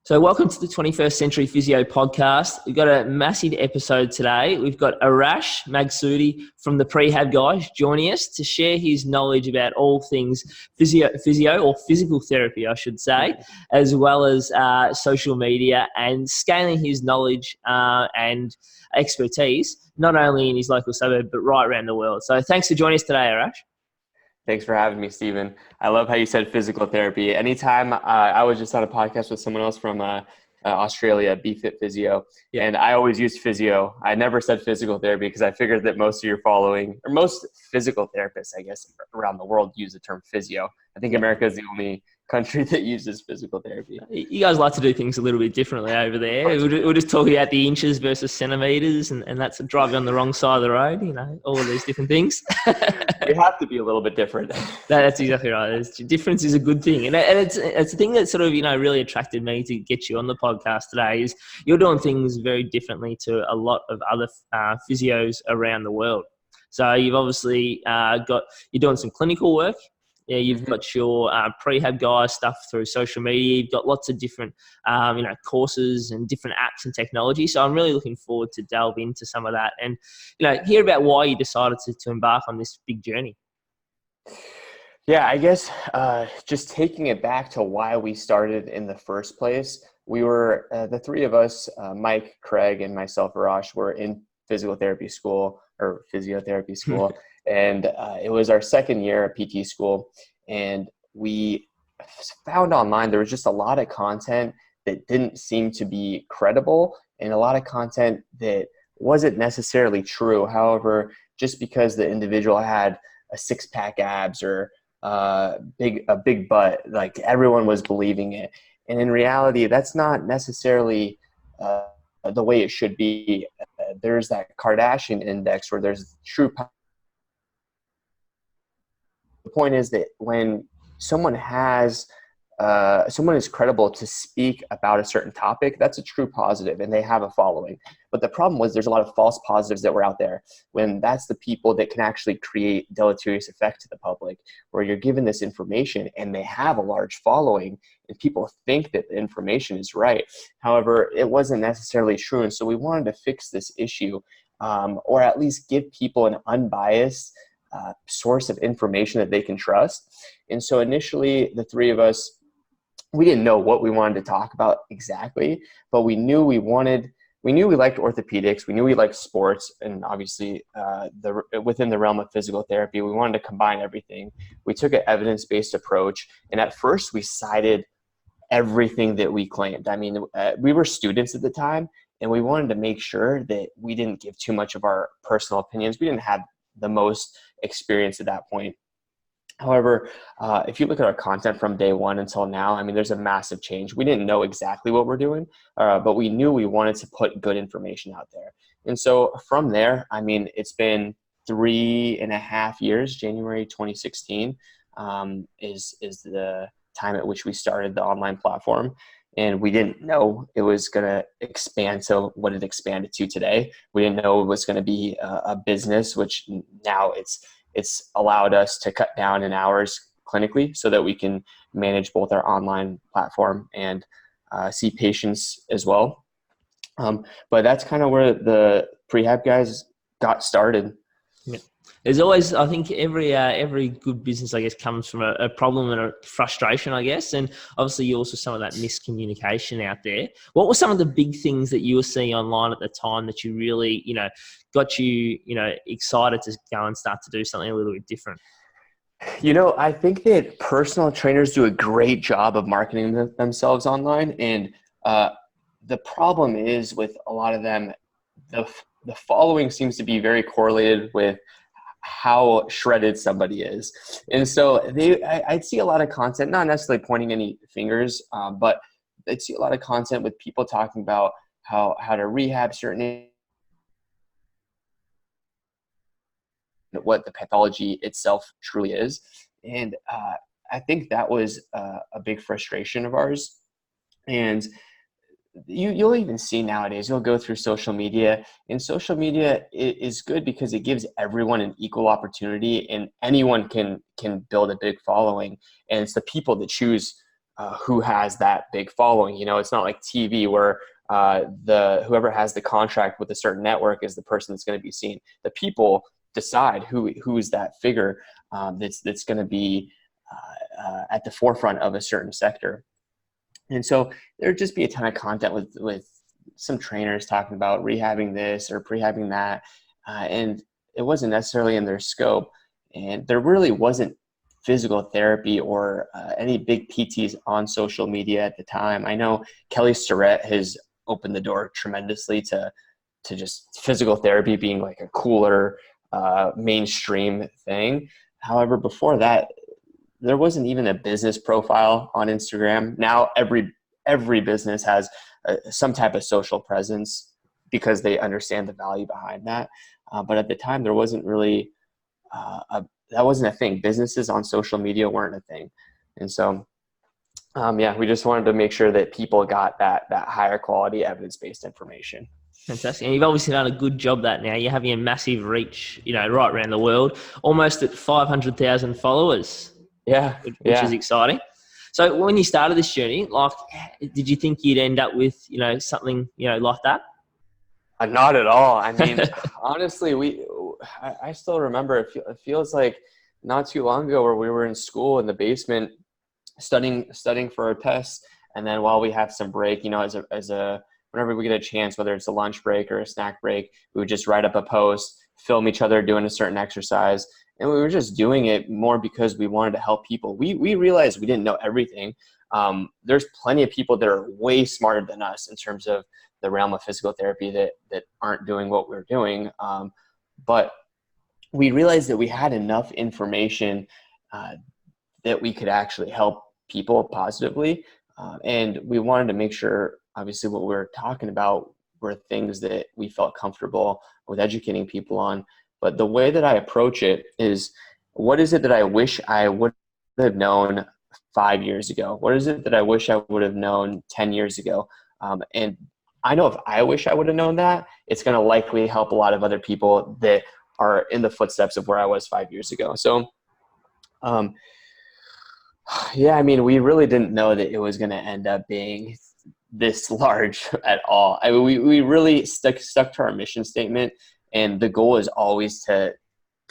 So welcome to the 21st Century Physio podcast. We've got a massive episode today. We've got Arash Maghsoodi from the Prehab Guys joining us to share his knowledge about all things physio or physical therapy, I should say, as well as social media and scaling his knowledge and expertise, not only in his local suburb, but right around the world. So thanks for joining us today, Arash. Thanks for having me, Stephen. I love how you said physical therapy. Anytime I was just on a podcast with someone else from Australia, BFit Physio, and I always used physio. I never said physical therapy because I figured that most of your following, or most physical therapists, I guess, around the world use the term physio. I think America is the only country that uses physical therapy. You guys like to do things a little bit differently over there. We're just talking about the inches versus centimetres, and that's driving on the wrong side of the road, all of these different things. We have to be a little bit different. That's exactly right. Difference is a good thing. And it's a thing that sort of, really attracted me to get you on the podcast today is you're doing things very differently to a lot of other physios around the world. So you've obviously you're doing some clinical work. Yeah, you've got your Prehab Guys stuff through social media. You've got lots of different, courses and different apps and technology. So I'm really looking forward to delve into some of that and, hear about why you decided to embark on this big journey. Yeah, I guess just taking it back to why we started in the first place, we were, the three of us, Mike, Craig, and myself, Arash, were in physiotherapy school. And it was our second year at PT school, and we found online there was just a lot of content that didn't seem to be credible and a lot of content that wasn't necessarily true. However, just because the individual had a six-pack abs or a big butt, like everyone was believing it. And in reality, that's not necessarily the way it should be. There's that Kardashian index where there's true. The point is that when someone is credible to speak about a certain topic, that's a true positive and they have a following. But the problem was there's a lot of false positives that were out there when that's the people that can actually create deleterious effect to the public, where you're given this information and they have a large following and people think that the information is right. However, it wasn't necessarily true. And so we wanted to fix this issue, or at least give people an unbiased source of information that they can trust. And so initially the three of us, we didn't know what we wanted to talk about exactly, but we knew we liked orthopedics. We knew we liked sports, and obviously within the realm of physical therapy, we wanted to combine everything. We took an evidence-based approach, and at first we cited everything that we claimed. I mean, we were students at the time, and we wanted to make sure that we didn't give too much of our personal opinions. We didn't have the most experience at that point. However, if you look at our content from day one until now, I mean, there's a massive change. We didn't know exactly what we're doing, but we knew we wanted to put good information out there. And so from there, I mean, it's been 3.5 years. January 2016 is the time at which we started the online platform. And we didn't know it was going to expand to what it expanded to today. We didn't know it was going to be a business, which now it's allowed us to cut down in hours clinically so that we can manage both our online platform and see patients as well. But that's kind of where the Prehab Guys got started. Yeah. There's always, I think, every good business, I guess, comes from a problem and a frustration, I guess. And obviously, you also some of that miscommunication out there. What were some of the big things that you were seeing online at the time that you really, got you, excited to go and start to do something a little bit different? I think that personal trainers do a great job of marketing themselves online. And the problem is with a lot of them, the following seems to be very correlated with how shredded somebody is. And so I'd see a lot of content, not necessarily pointing any fingers, but I'd see a lot of content with people talking about how to rehab certain, what the pathology itself truly is. And I think that was a big frustration of ours. And you'll even see nowadays, you'll go through social media, and social media is good because it gives everyone an equal opportunity, and anyone can build a big following. And it's the people that choose who has that big following. It's not like TV where whoever has the contract with a certain network is the person that's going to be seen. The people decide who is that figure that's going to be at the forefront of a certain sector. And so there'd just be a ton of content with some trainers talking about rehabbing this or prehabbing that, and it wasn't necessarily in their scope. And there really wasn't physical therapy or any big PTs on social media at the time. I know Kelly Starrett has opened the door tremendously to just physical therapy being like a cooler mainstream thing. However, before that, there wasn't even a business profile on Instagram. Now every business has some type of social presence because they understand the value behind that. But at the time, there wasn't really that wasn't a thing. Businesses on social media weren't a thing. And so, we just wanted to make sure that people got that higher quality evidence-based information. Fantastic. And you've obviously done a good job that now. You're having a massive reach, right around the world, almost at 500,000 followers. Yeah. Which is exciting. So when you started this journey, like, did you think you'd end up with, something, like that? Not at all. I mean, honestly, I still remember, it feels like not too long ago where we were in school in the basement studying for our tests. And then while we have some break, whenever we get a chance, whether it's a lunch break or a snack break, we would just write up a post, film each other doing a certain exercise. And we were just doing it more because we wanted to help people. We realized we didn't know everything. There's plenty of people that are way smarter than us in terms of the realm of physical therapy that aren't doing what we're doing. But we realized that we had enough information that we could actually help people positively. And we wanted to make sure, obviously, what we were talking about were things that we felt comfortable with educating people on. But the way that I approach it is, what is it that I wish I would have known 5 years ago? What is it that I wish I would have known 10 years ago? And I know if I wish I would have known that, it's going to likely help a lot of other people that are in the footsteps of where I was 5 years ago. So, we really didn't know that it was going to end up being this large at all. We really stuck to our mission statement. And the goal is always to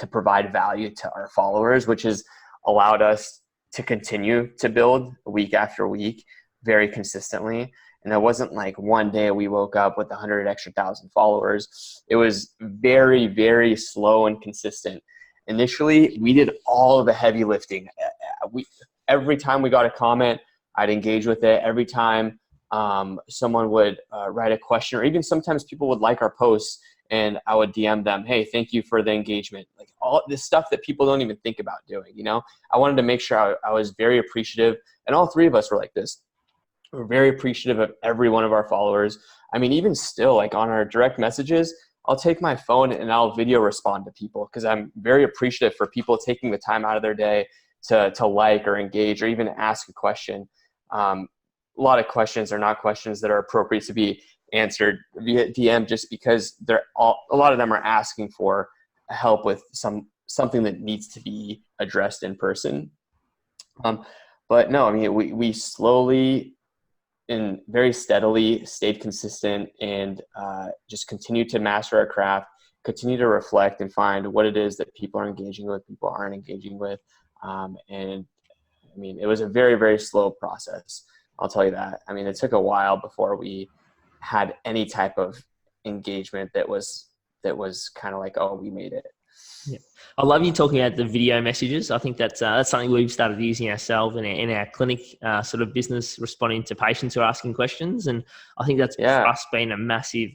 provide value to our followers, which has allowed us to continue to build week after week very consistently. And it wasn't like one day we woke up with 100 extra thousand followers. It was very, very slow and consistent. Initially, we did all of the heavy lifting. Every time we got a comment, I'd engage with it. Every time someone would write a question, or even sometimes people would like our posts, and I would DM them, hey, thank you for the engagement. Like all this stuff that people don't even think about doing, I wanted to make sure I was very appreciative. And all three of us were like this. We're very appreciative of every one of our followers. I mean, even still, like on our direct messages, I'll take my phone and I'll video respond to people because I'm very appreciative for people taking the time out of their day to like or engage or even ask a question. A lot of questions are not questions that are appropriate to be answered via DM just because a lot of them are asking for help with something that needs to be addressed in person. But no, I mean, we slowly and very steadily stayed consistent and just continued to master our craft, continue to reflect and find what it is that people are engaging with, people aren't engaging with. And I mean, it was a very, very slow process. I'll tell you that. I mean, it took a while before we had any type of engagement that was kind of like, oh, we made it. Yeah. I love you talking about the video messages. I think that's something we've started using ourselves in our clinic sort of business, responding to patients who are asking questions. And I think that's for us been a massive,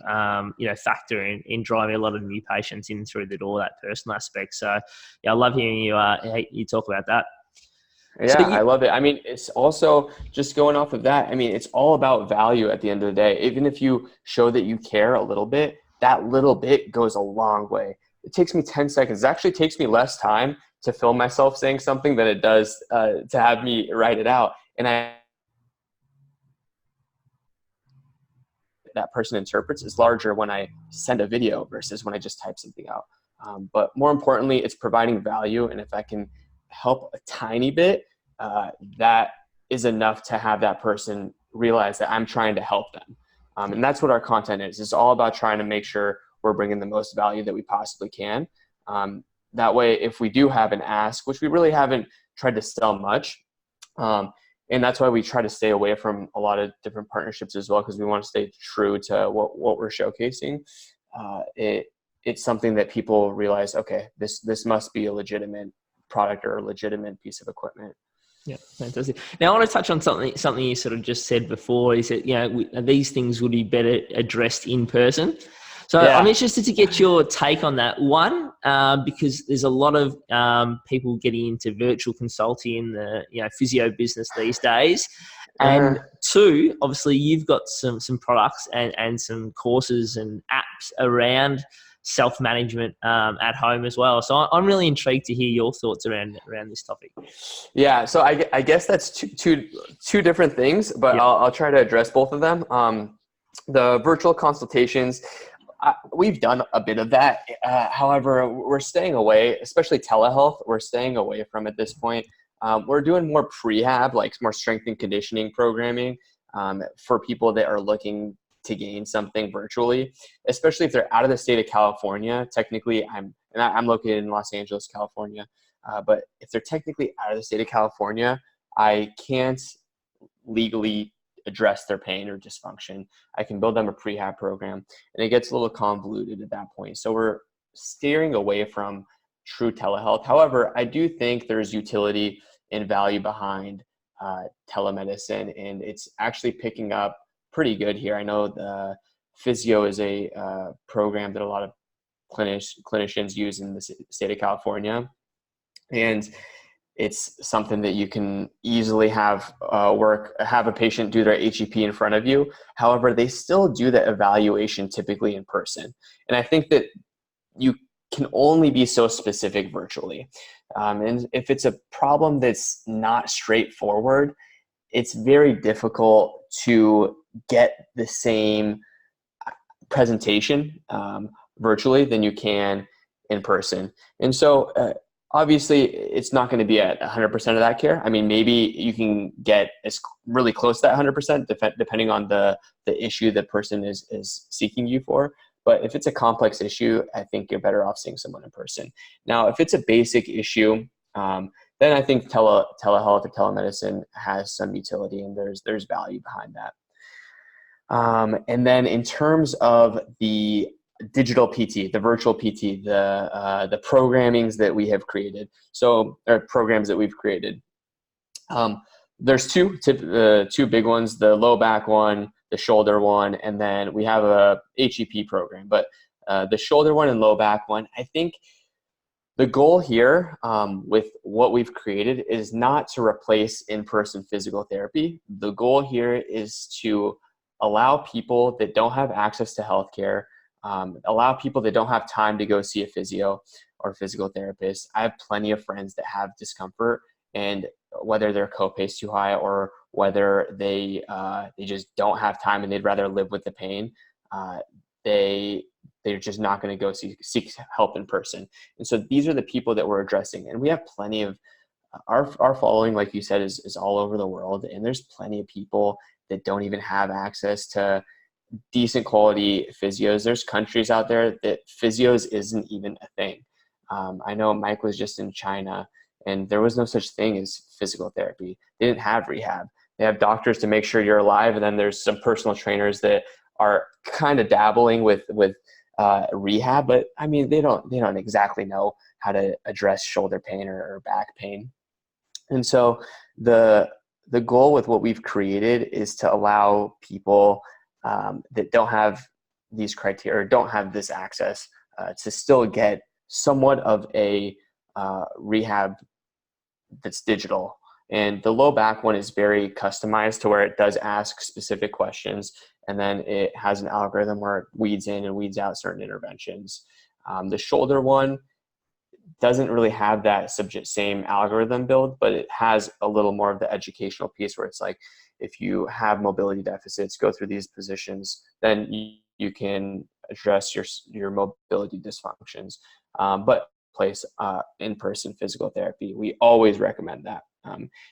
factor in driving a lot of new patients in through the door, that personal aspect. So yeah, I love hearing you talk about that. Yeah, so I love it. I mean, it's also just going off of that. I mean, it's all about value at the end of the day. Even if you show that you care a little bit, that little bit goes a long way. It takes me 10 seconds. It actually takes me less time to film myself saying something than it does to have me write it out. And that person interprets is larger when I send a video versus when I just type something out. But more importantly, it's providing value. And if I can help a tiny bit, that is enough to have that person realize that I'm trying to help them. And that's what our content is. It's all about trying to make sure we're bringing the most value that we possibly can. That way, if we do have an ask, which we really haven't tried to sell much, and that's why we try to stay away from a lot of different partnerships as well, because we want to stay true to what we're showcasing. It's something that people realize, okay, this must be a legitimate product or a legitimate piece of equipment. Yeah, fantastic. Now I want to touch on something you sort of just said before, is that, these things would be better addressed in person. So Yeah. I'm interested to get your take on that. One, because there's a lot of people getting into virtual consulting in the physio business these days. And two, obviously you've got some products and some courses and apps around self-management at home as well. So I'm really intrigued to hear your thoughts around this topic. Yeah, so I guess that's two different things, but Yep. I'll try to address both of them. The virtual consultations, we've done a bit of that. However, we're staying away, especially telehealth. We're staying away from at this point. We're doing more prehab, like more strength and conditioning programming for people that are looking to gain something virtually, especially if they're out of the state of California. Technically, I'm located in Los Angeles, California. But if they're technically out of the state of California, I can't legally address their pain or dysfunction. I can build them a prehab program, and it gets a little convoluted at that point. So we're steering away from true telehealth. However, I do think there's utility and value behind telemedicine, and it's actually picking up pretty good here. I know the Physio is a program that a lot of clinicians use in the state of California. And it's something that you can easily have a patient do their HEP in front of you. However, they still do the evaluation typically in person. And I think that you can only be so specific virtually. And if it's a problem that's not straightforward, it's very difficult to get the same presentation virtually than you can in person. And so obviously it's not going to be at 100% of that care. I mean, maybe you can get really close to that 100% depending on the issue the person is seeking you for. But if it's a complex issue, I think you're better off seeing someone in person. Now, if it's a basic issue, then I think telehealth or telemedicine has some utility, and there's value behind that. And then in terms of the digital PT, the virtual PT, the programmings that we have created, or programs that we've created, there's two big ones: the low back one, the shoulder one, and then we have a HEP program. But the shoulder one and low back one, I think the goal here with what we've created is not to replace in-person physical therapy. The goal here is to allow people that don't have access to healthcare, allow people that don't have time to go see a physio or physical therapist. I have plenty of friends that have discomfort, and whether their copay is too high or whether they just don't have time and they'd rather live with the pain, they're just not going to go seek help in person. And so these are the people that we're addressing. And we have plenty of our following, like you said, is all over the world. And there's plenty of people that don't even have access to decent quality physios. There's countries out there that physios isn't even a thing. I know Mike was just in China, and there was no such thing as physical therapy. They didn't have rehab. They have doctors to make sure you're alive, and then there's some personal trainers that are kind of dabbling with rehab, but I mean, they don't exactly know how to address shoulder pain or back pain. And so the goal with what we've created is to allow people that don't have these criteria, or don't have this access, to still get somewhat of a rehab that's digital. And the low back one is very customized to where it does ask specific questions, and then it has an algorithm where it weeds in and weeds out certain interventions. The shoulder one doesn't really have that same algorithm build, but it has a little more of the educational piece where it's like, if you have mobility deficits, go through these positions, then you can address your mobility dysfunctions. But place in-person physical therapy, we always recommend that.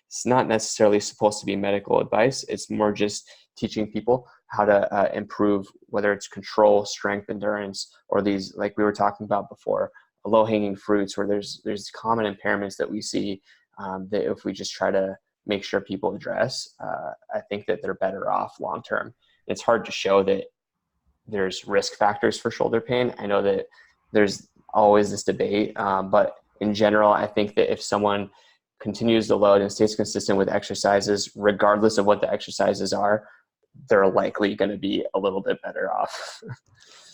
It's not necessarily supposed to be medical advice. It's more just teaching people how to improve, whether it's control, strength, endurance, or these, like we were talking about before, low-hanging fruits where there's common impairments that we see that if we just try to make sure people address, I think that they're better off long-term. It's hard to show that there's risk factors for shoulder pain. I know that there's always this debate, but in general, I think that if someone continues to load and stays consistent with exercises, regardless of what the exercises are, they're likely going to be a little bit better off.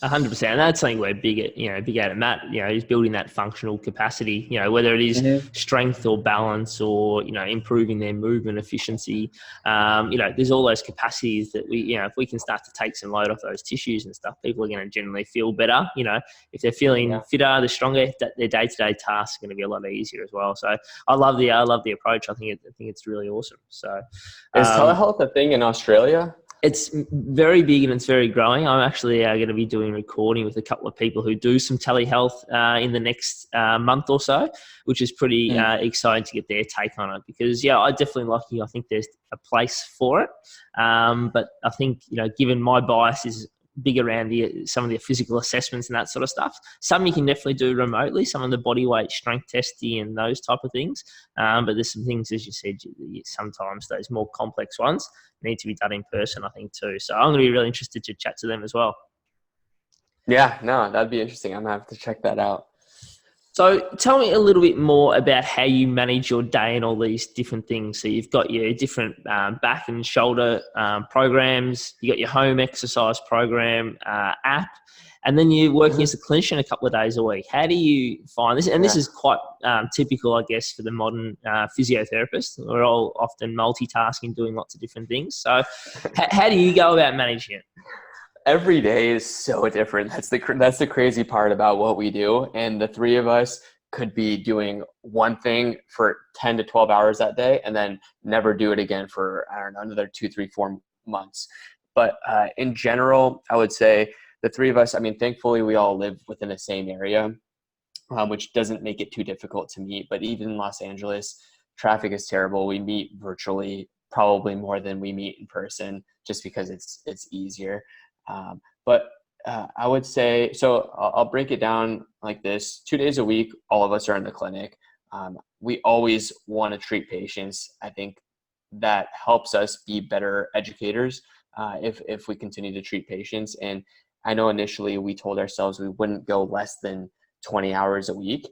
100%. That's something we're big at Matt, is building that functional capacity, whether it is strength or balance or, improving their movement efficiency. There's all those capacities that we, if we can start to take some load off those tissues and stuff, people are going to generally feel better. If they're feeling fitter, they're stronger, their day-to-day tasks are going to be a lot easier as well. So I love the approach. I think it's really awesome. So is telehealth a thing in Australia? It's very big and it's very growing. I'm actually going to be doing recording with a couple of people who do some telehealth in the next month or so, which is pretty exciting to get their take on it because, I definitely like you. I think there's a place for it. But I think, given my bias is big around some of the physical assessments and that sort of stuff. Some you can definitely do remotely, some of the body weight, strength testing and those type of things. But there's some things, as you said, sometimes those more complex ones need to be done in person, I think, too. So I'm going to be really interested to chat to them as well. Yeah, no, that'd be interesting. I'm going to have to check that out. So tell me a little bit more about how you manage your day and all these different things. So you've got your different back and shoulder programs, you got your home exercise program app, and then you're working as a clinician a couple of days a week. How do you find this? And this is quite typical, I guess, for the modern physiotherapist. We're all often multitasking, doing lots of different things. So how do you go about managing it? Every day is so different. That's the crazy part about what we do. And the three of us could be doing one thing for 10 to 12 hours that day and then never do it again for, I don't know, another 2, 3, 4 months. But in general, I would say the three of us, I mean, thankfully we all live within the same area, which doesn't make it too difficult to meet. But even in Los Angeles, traffic is terrible. We meet virtually probably more than we meet in person just because it's easier. But I would say, so I'll break it down like this. 2 days a week, all of us are in the clinic. We always want to treat patients. I think that helps us be better educators if we continue to treat patients. And I know initially we told ourselves we wouldn't go less than 20 hours a week.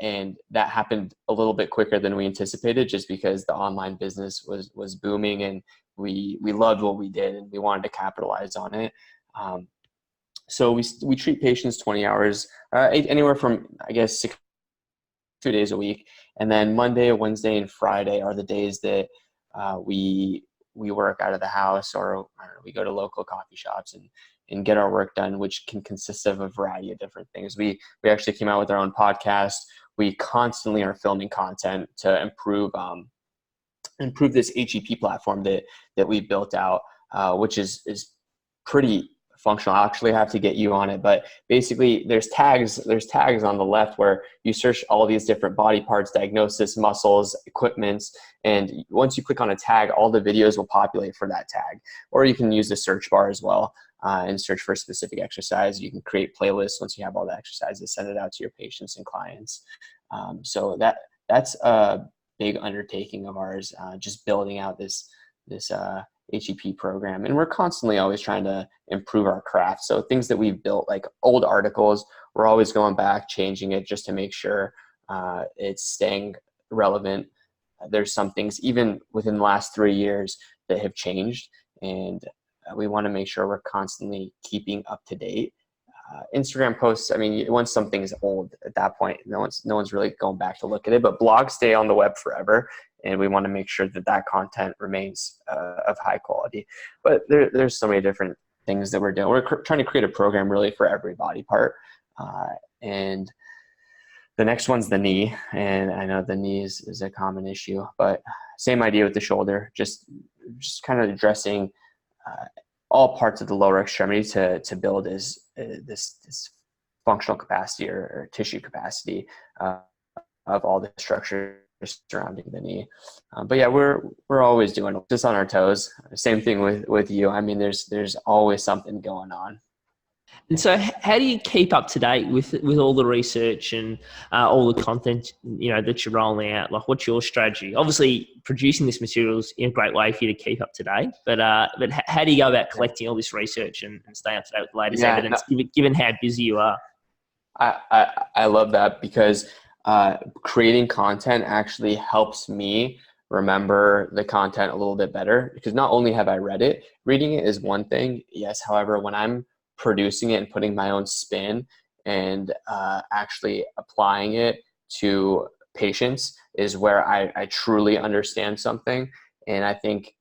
And that happened a little bit quicker than we anticipated just because the online business was booming and we loved what we did and we wanted to capitalize on it. So we treat patients 20 hours, anywhere from, I guess, 2 days a week. And then Monday, Wednesday, and Friday are the days that we work out of the house or I don't know, we go to local coffee shops and get our work done, which can consist of a variety of different things. We actually came out with our own podcast. We constantly are filming content to improve this HEP platform that we built out, which is pretty functional. I'll actually have to get you on it, but basically there's tags on the left where you search all these different body parts, diagnosis, muscles, equipments, and once you click on a tag, all the videos will populate for that tag. Or you can use the search bar as well and search for a specific exercise. You can create playlists once you have all the exercises, send it out to your patients and clients. So that's a big undertaking of ours, just building out this HEP program. And we're constantly always trying to improve our craft. So things that we've built, like old articles, we're always going back, changing it just to make sure it's staying relevant. There's some things even within the last 3 years that have changed, and we want to make sure we're constantly keeping up to date. Instagram posts, I mean, once something's old at that point, no one's really going back to look at it, but blogs stay on the web forever. And we want to make sure that content remains of high quality. But there's so many different things that we're doing. We're trying to create a program really for every body part. And the next one's the knee. And I know the knee is a common issue, but same idea with the shoulder, just kind of addressing all parts of the lower extremity to build this functional capacity or tissue capacity of all the structures surrounding the knee. But yeah, we're always doing it, just on our toes. Same thing with you. I mean, there's always something going on. And so, how do you keep up to date with all the research and all the content that you're rolling out? Like, what's your strategy? Obviously, producing this material is a great way for you to keep up to date. But how do you go about collecting all this research and staying up to date with the latest evidence, given how busy you are? I love that, because creating content actually helps me remember the content a little bit better, because not only have I read it, reading it is one thing. Yes. However, when I'm producing it and putting my own spin and actually applying it to patients is where I truly understand something. And I think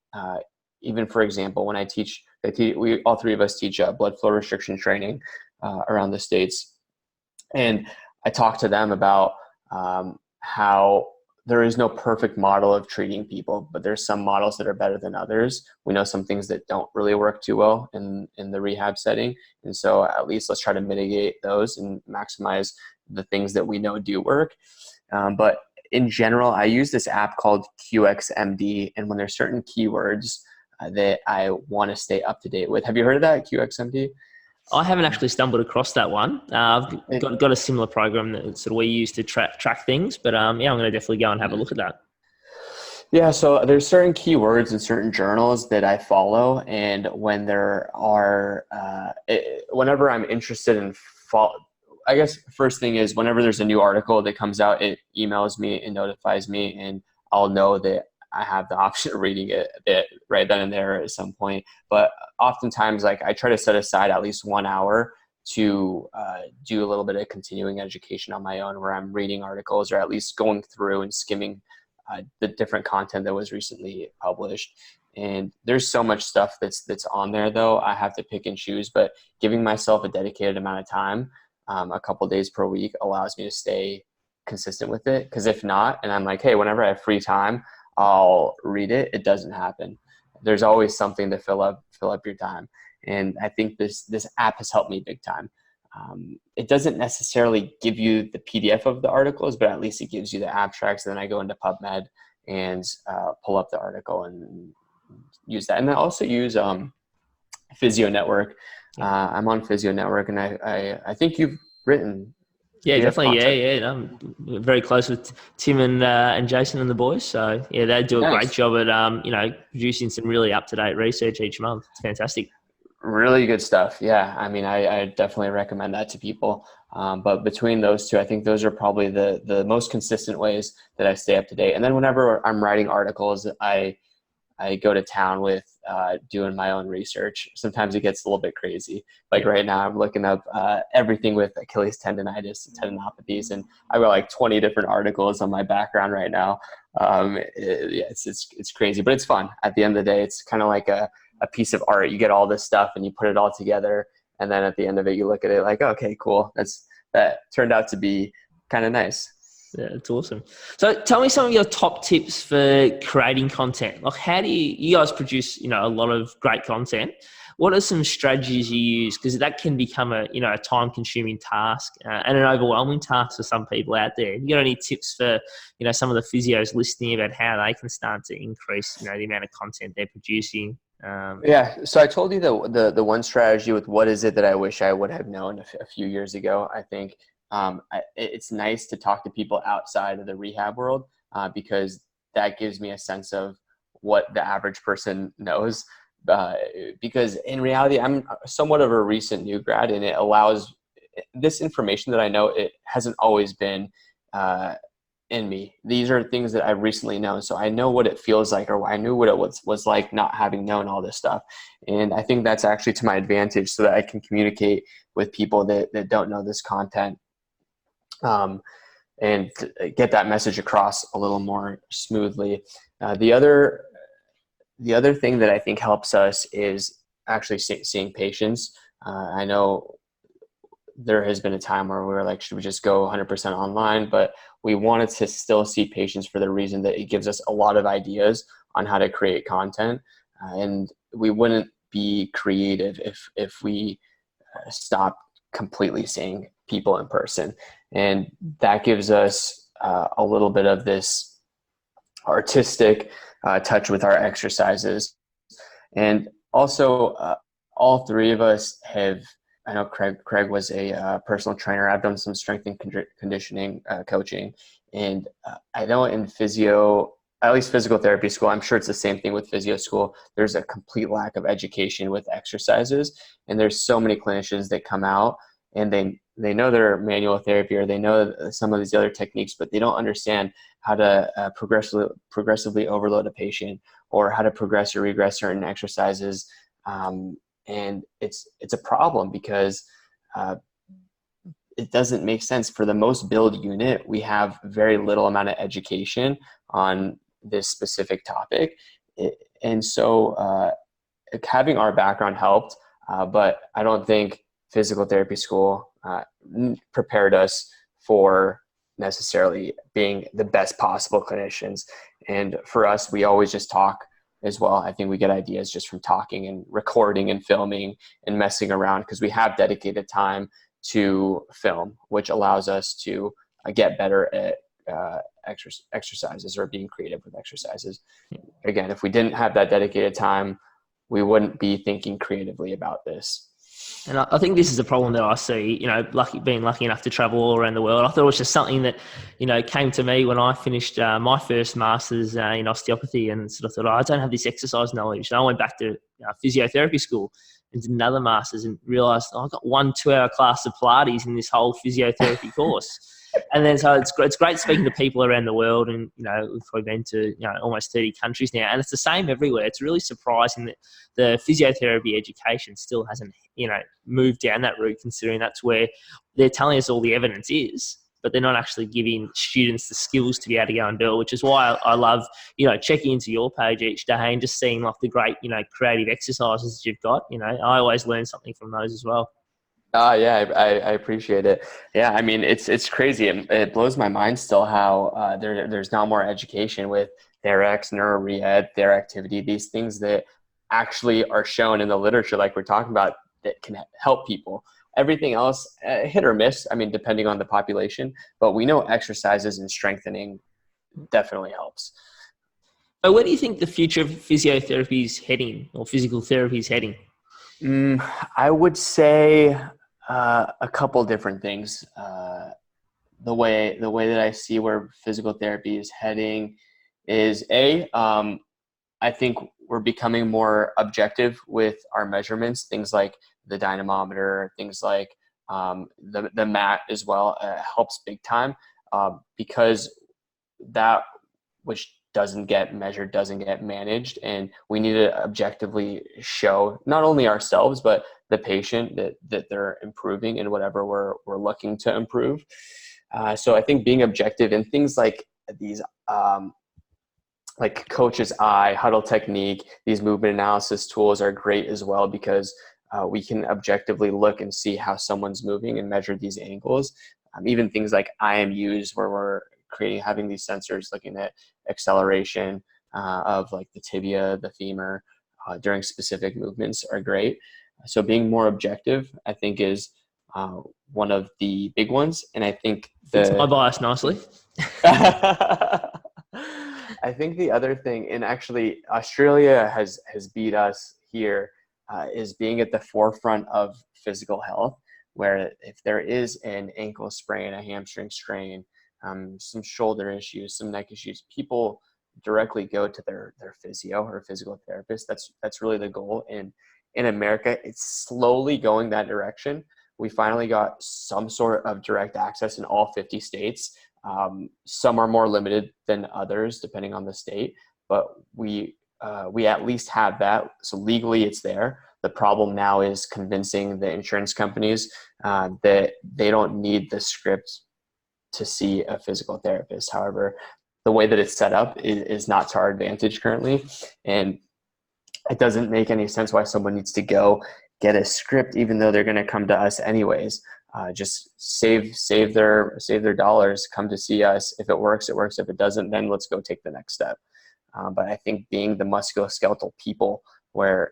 even, for example, when I teach, we all three of us teach blood flow restriction training around the States. And I talk to them about how there is no perfect model of treating people, but there's some models that are better than others. We know some things that don't really work too well in the rehab setting. And so at least let's try to mitigate those and maximize the things that we know do work. But in general, I use this app called QXMD. And when there's certain keywords that I want to stay up to date with, have you heard of that, QXMD? I haven't actually stumbled across that one. I've got a similar program that sort of we use to track things, but I'm going to definitely go and have a look at that. Yeah, so there's certain keywords in certain journals that I follow, and when there are, whenever I'm interested in I guess first thing is whenever there's a new article that comes out, it emails me and notifies me, and I'll know that I have the option of reading it right then and there at some point. But oftentimes, like, I try to set aside at least 1 hour to do a little bit of continuing education on my own, where I'm reading articles or at least going through and skimming the different content that was recently published. And there's so much stuff that's on there, though. I have to pick and choose, but giving myself a dedicated amount of time, a couple days per week, allows me to stay consistent with it. Because if not, and I'm like, hey, whenever I have free time, I'll read it, it doesn't happen. There's always something to fill up your time. And I think this app has helped me big time. It doesn't necessarily give you the PDF of the articles, but at least it gives you the abstracts. Then I go into PubMed and pull up the article and use that. And I also use Physio Network. I'm on Physio Network, and I think you've written. Yeah, definitely. Yeah. I'm very close with Tim and Jason and the boys. So yeah, they do a great job at producing some really up to date research each month. It's fantastic. Really good stuff. Yeah, I mean, I definitely recommend that to people. But between those two, I think those are probably the most consistent ways that I stay up to date. And then whenever I'm writing articles, I go to town with doing my own research. Sometimes it gets a little bit crazy. Like right now, I'm looking up everything with Achilles tendonitis and tendinopathies, and I've got like 20 different articles on my background right now. It's crazy, but it's fun. At the end of the day, it's kind of like a piece of art. You get all this stuff and you put it all together, and then at the end of it, you look at it like, okay, cool. That turned out to be kind of nice. Yeah, it's awesome. So tell me some of your top tips for creating content. Like, how do you guys produce, a lot of great content? What are some strategies you use? Because that can become a time consuming task and an overwhelming task for some people out there. You got any tips for, some of the physios listening about how they can start to increase, the amount of content they're producing? So I told you the one strategy with what is it that I wish I would have known a few years ago. I think it's nice to talk to people outside of the rehab world because that gives me a sense of what the average person knows. Because in reality, I'm somewhat of a recent new grad, and it allows this information that I know, it hasn't always been in me. These are things that I've recently known. So I know what it feels like, or I knew what it was like not having known all this stuff. And I think that's actually to my advantage, so that I can communicate with people that don't know this content and get that message across a little more smoothly. The other thing that I think helps us is actually seeing patients. I know there has been a time where we were like, should we just go 100% online? But we wanted to still see patients for the reason that it gives us a lot of ideas on how to create content. And we wouldn't be creative if we stopped completely seeing people in person. And that gives us a little bit of this artistic touch with our exercises. And also, all three of us have, I know Craig was a personal trainer. I've done some strength and conditioning coaching. And I know in physio, at least physical therapy school, I'm sure it's the same thing with physio school. There's a complete lack of education with exercises. And there's so many clinicians that come out and they know their manual therapy, or they know some of these other techniques, but they don't understand how to progressively overload a patient, or how to progress or regress certain exercises. And it's a problem because it doesn't make sense. For the most billed unit, we have very little amount of education on this specific topic. And so having our background helped, but I don't think physical therapy school prepared us for necessarily being the best possible clinicians. And for us, we always just talk as well. I think we get ideas just from talking and recording and filming and messing around, because we have dedicated time to film, which allows us to get better at exercises, or being creative with exercises. Again, if we didn't have that dedicated time, we wouldn't be thinking creatively about this. And I think this is a problem that I see, being lucky enough to travel all around the world. I thought it was just something that, came to me when I finished my first master's in osteopathy, and sort of thought, I don't have this exercise knowledge. And I went back to physiotherapy school and did another master's, and realised I got 1 2-hour class of Pilates in this whole physiotherapy course. And then so it's great speaking to people around the world, and we've probably been to almost 30 countries now, and it's the same everywhere. It's really surprising that the physiotherapy education still hasn't moved down that route, considering that's where they're telling us all the evidence is, but they're not actually giving students the skills to be able to go and do it. Which is why I love checking into your page each day and just seeing like the great creative exercises that you've got. I always learn something from those as well. Yeah, I appreciate it. Yeah, I mean, it's crazy. It blows my mind still how there's now more education with TheraX, NeuroRead, TheraActivity, these things that actually are shown in the literature, like we're talking about, that can help people. Everything else, hit or miss, I mean, depending on the population, but we know exercises and strengthening definitely helps. So where do you think the future of physiotherapy is heading, or physical therapy is heading? I would say a couple different things. The way that I see where physical therapy is heading is I think we're becoming more objective with our measurements. Things like the dynamometer, things like the mat as well helps big time, because that which doesn't get measured doesn't get managed, and we need to objectively show not only ourselves but the patient that they're improving in whatever we're looking to improve. So I think being objective in things like these like coach's eye, huddle technique, these movement analysis tools are great as well, because we can objectively look and see how someone's moving and measure these angles. Even things like IMUs, where we're having these sensors looking at acceleration of like the tibia, the femur during specific movements, are great. So being more objective, I think, is one of the big ones. And I think Fits my bias nicely. I think the other thing, and actually Australia has beat us here, is being at the forefront of physical health, where if there is an ankle sprain, a hamstring strain, some shoulder issues, some neck issues, people directly go to their physio or physical therapist. That's really the goal. And in America, it's slowly going that direction. We finally got some sort of direct access in all 50 states. Some are more limited than others depending on the state, but we at least have that. So legally it's there. The problem now is convincing the insurance companies that they don't need the script to see a physical therapist. However, the way that it's set up is not to our advantage currently. And it doesn't make any sense why someone needs to go get a script, even though they're going to come to us anyways. Just save their dollars, come to see us. If it works, it works. If it doesn't, then let's go take the next step. But I think being the musculoskeletal people, where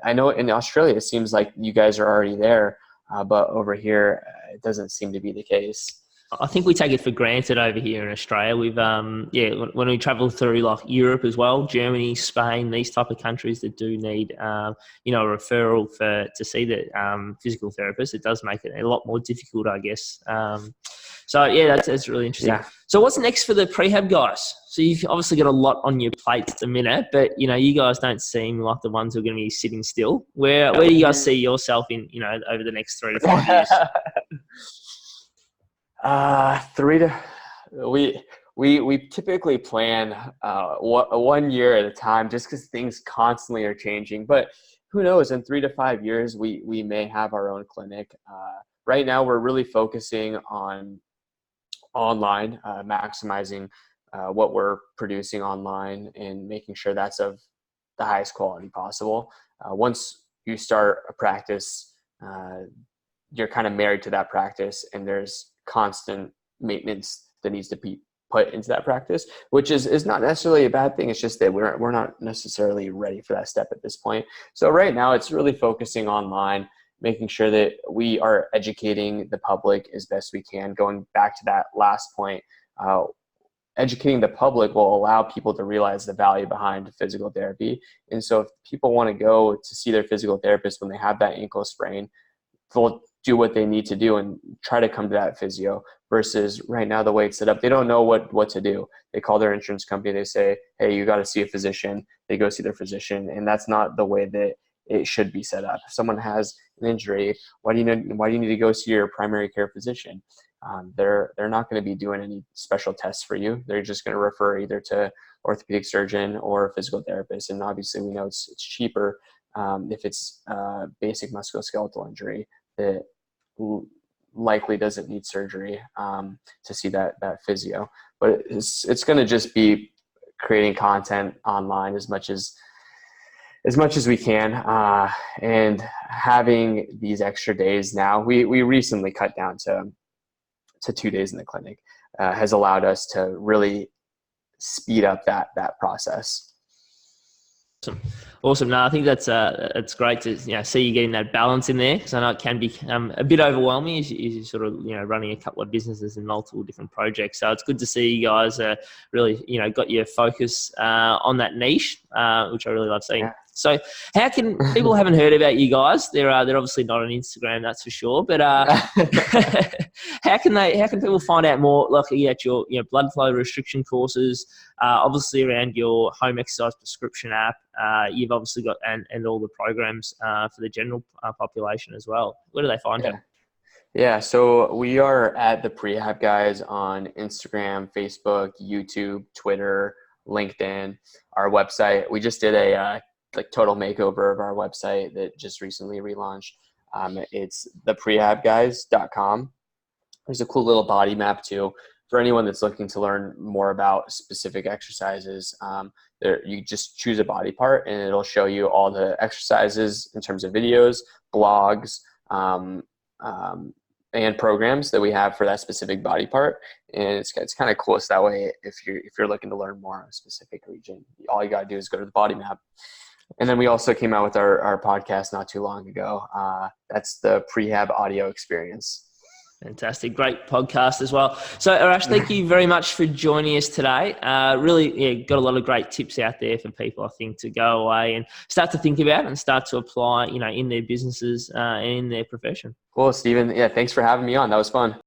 I know in Australia, it seems like you guys are already there, but over here, it doesn't seem to be the case. I think we take it for granted over here in Australia. We've, when we travel through like Europe as well, Germany, Spain, these type of countries that do need, a referral to see the physical therapist, it does make it a lot more difficult, I guess. So yeah, that's really interesting. Yeah. So what's next for the Prehab guys? So you've obviously got a lot on your plate at the minute, but you guys don't seem like the ones who are going to be sitting still. Where do you guys see yourself in, over the next 3 to 5 years? We typically plan 1 year at a time, just because things constantly are changing. But who knows? In 3 to 5 years, we may have our own clinic. Right now, we're really focusing on online, maximizing what we're producing online and making sure that's of the highest quality possible. Once you start a practice, you're kind of married to that practice, and there's constant maintenance that needs to be put into that practice, which is not necessarily a bad thing. It's just that we're not necessarily ready for that step at this point. So right now it's really focusing online, making sure that we are educating the public as best we can. Going back to that last point, educating the public will allow people to realize the value behind physical therapy. And so if people want to go to see their physical therapist when they have that ankle sprain, they'll do what they need to do and try to come to that physio. Versus right now, the way it's set up, they don't know what to do. They call their insurance company. They say, hey, you got to see a physician. They go see their physician. And that's not the way that it should be set up. If someone has an injury, why do you need to go see your primary care physician? They're not going to be doing any special tests for you. They're just going to refer either to orthopedic surgeon or a physical therapist. And obviously we know it's cheaper if it's a basic musculoskeletal injury that likely doesn't need surgery to see that physio. But it's going to just be creating content online as much as we can, and having these extra days now. We recently cut down to 2 days in the clinic has allowed us to really speed up that process. Awesome. No, I think that's great to see you getting that balance in there, because I know it can be a bit overwhelming as you sort of running a couple of businesses and multiple different projects. So it's good to see you guys really got your focus on that niche, which I really love seeing. Yeah. So how can people haven't heard about you guys? They're obviously not on Instagram, that's for sure. But how can people find out more, like at your blood flow restriction courses, obviously around your home exercise prescription app? You've obviously got and all the programs for the general population as well. Where do they find you? Yeah, so we are at the Prehab Guys on Instagram, Facebook, YouTube, Twitter, LinkedIn, our website. We just did a total makeover of our website that just recently relaunched. It's theprehabguys.com. There's a cool little body map too for anyone that's looking to learn more about specific exercises. You just choose a body part and it'll show you all the exercises in terms of videos, blogs, and programs that we have for that specific body part. And it's kind of close that way. If you're looking to learn more on a specific region, all you got to do is go to the body map. And then we also came out with our podcast not too long ago. That's the Prehab audio experience. Fantastic. Great podcast as well. So Arash, thank you very much for joining us today. Really got a lot of great tips out there for people, I think, to go away and start to think about and start to apply, in their businesses and in their profession. Cool, Stephen. Yeah, thanks for having me on. That was fun.